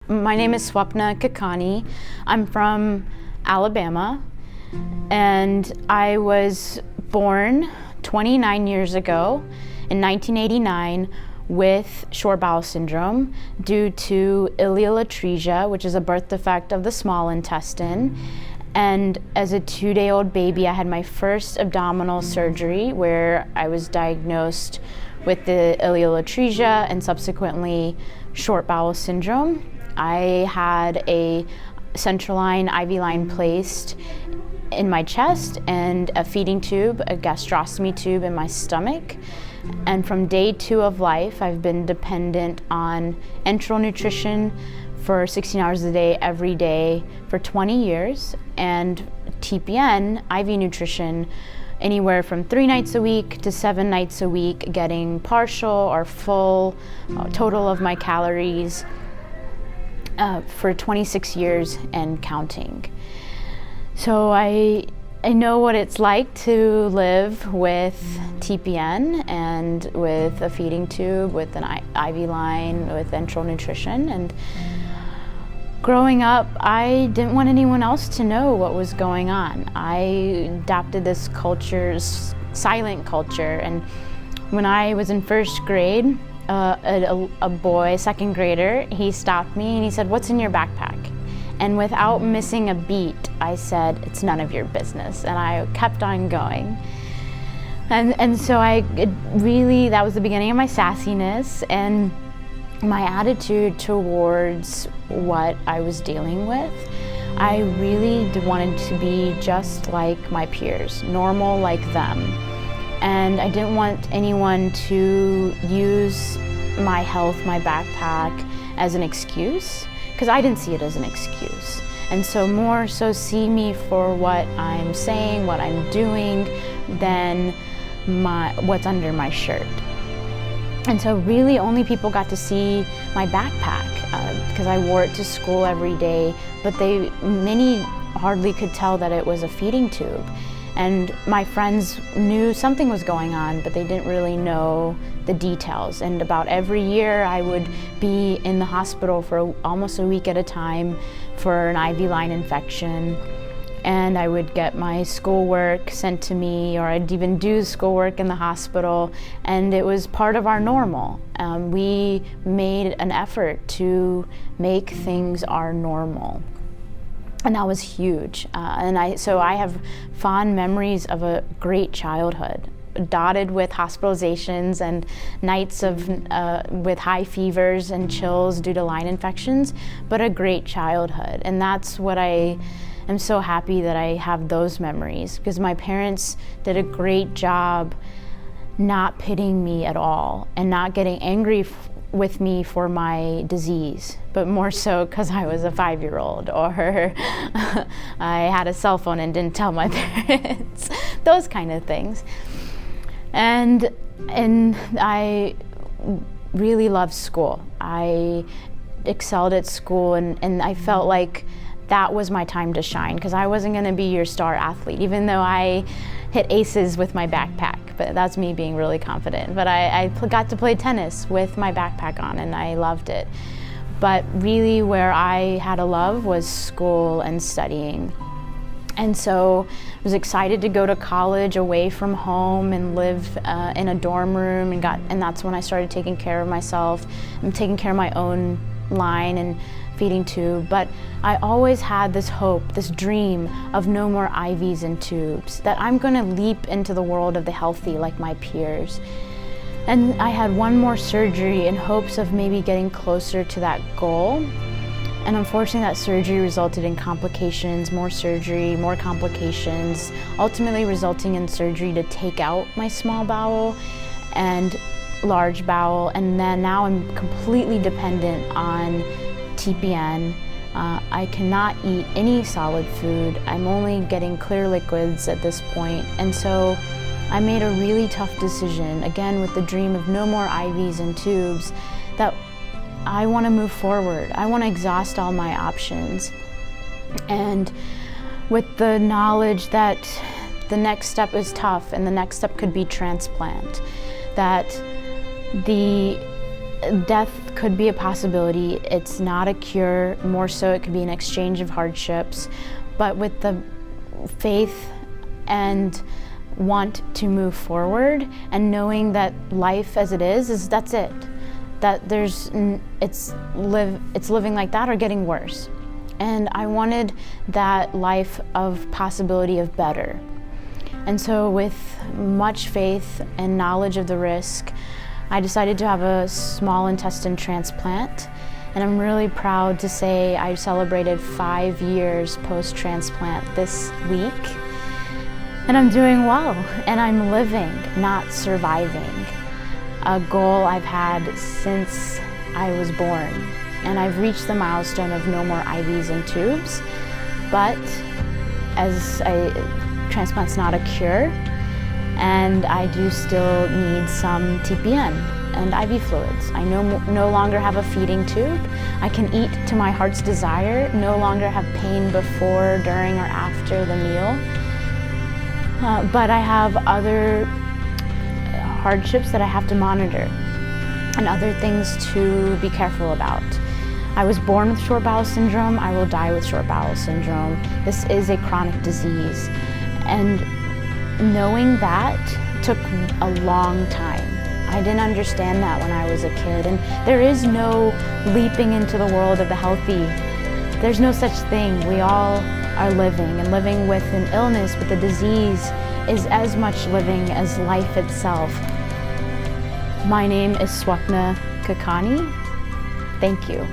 My name is Swapna Kakani. I'm from Alabama, and I was born 29 years ago in 1989 with short bowel syndrome due to ileal atresia, which is a birth defect of the small intestine. And as a 2-day-old baby, I had my first abdominal surgery where I was diagnosed with the ileal atresia and subsequently short bowel syndrome. I had a central line IV line placed in my chest and a feeding tube, a gastrostomy tube in my stomach. And from day 2 of life, I've been dependent on enteral nutrition for 16 hours a day, every day for 20 years, and TPN, IV nutrition, anywhere from 3 nights a week to 7 nights a week, getting partial or full total of my calories for 26 years and counting. So I know what it's like to live with TPN and with a feeding tube, with an IV line, with enteral nutrition. And growing up, I didn't want anyone else to know what was going on. I adopted this culture's silent culture. And when I was in first grade, a boy, second grader, he stopped me and he said, "What's in your backpack?" And without missing a beat, I said, "It's none of your business." And I kept on going. And so that was the beginning of my sassiness and my attitude towards what I was dealing with. I really wanted to be just like my peers, normal like them. And I didn't want anyone to use my health, my backpack, as an excuse, because I didn't see it as an excuse. And so more so see me for what I'm saying, what I'm doing, than what's under my shirt. And so really only people got to see my backpack because I wore it to school every day, but many hardly could tell that it was a feeding tube. And my friends knew something was going on, but they didn't really know the details. And about every year I would be in the hospital for almost a week at a time for an IV line infection. And I would get my schoolwork sent to me, or I'd even do schoolwork in the hospital, and it was part of our normal. We made an effort to make things our normal. And that was huge. So I have fond memories of a great childhood, dotted with hospitalizations and nights with high fevers and chills due to line infections, but a great childhood. And that's what I'm so happy that I have those memories, because my parents did a great job not pitying me at all and not getting angry with me for my disease, but more so because I was a 5-year-old or I had a cell phone and didn't tell my parents, those kind of things. And I really loved school. I excelled at school, and I felt like that was my time to shine, because I wasn't going to be your star athlete, even though I hit aces with my backpack. But that's me being really confident. But I got to play tennis with my backpack on, and I loved it. But really where I had a love was school and studying. And so I was excited to go to college away from home and live in a dorm room, and that's when I started taking care of myself and taking care of my own line and feeding tube. But I always had this hope, this dream of no more IVs and tubes, that I'm going to leap into the world of the healthy like my peers. And I had one more surgery in hopes of maybe getting closer to that goal. And unfortunately that surgery resulted in complications, more surgery, more complications, ultimately resulting in surgery to take out my small bowel and large bowel. And then now I'm completely dependent on TPN. I cannot eat any solid food. I'm only getting clear liquids at this point. And so I made a really tough decision, again with the dream of no more IVs and tubes, that I want to move forward. I want to exhaust all my options. And with the knowledge that the next step is tough and the next step could be transplant, that the death could be a possibility. It's not a cure, more so it could be an exchange of hardships. But with the faith and want to move forward and knowing that life as it is that's it. That it's living like that or getting worse. And I wanted that life of possibility of better. And so with much faith and knowledge of the risk, I decided to have a small intestine transplant. And I'm really proud to say I celebrated 5 years post-transplant this week. And I'm doing well, and I'm living, not surviving. A goal I've had since I was born. And I've reached the milestone of no more IVs and tubes, but transplant's not a cure, and I do still need some TPN and IV fluids. I no longer have a feeding tube. I can eat to my heart's desire, no longer have pain before, during, or after the meal. But I have other hardships that I have to monitor and other things to be careful about. I was born with short bowel syndrome. I will die with short bowel syndrome. This is a chronic disease. And knowing that took a long time. I didn't understand that when I was a kid. And there is no leaping into the world of the healthy. There's no such thing. We all are living, and living with an illness, with a disease, is as much living as life itself. My name is Swapna. Thank you.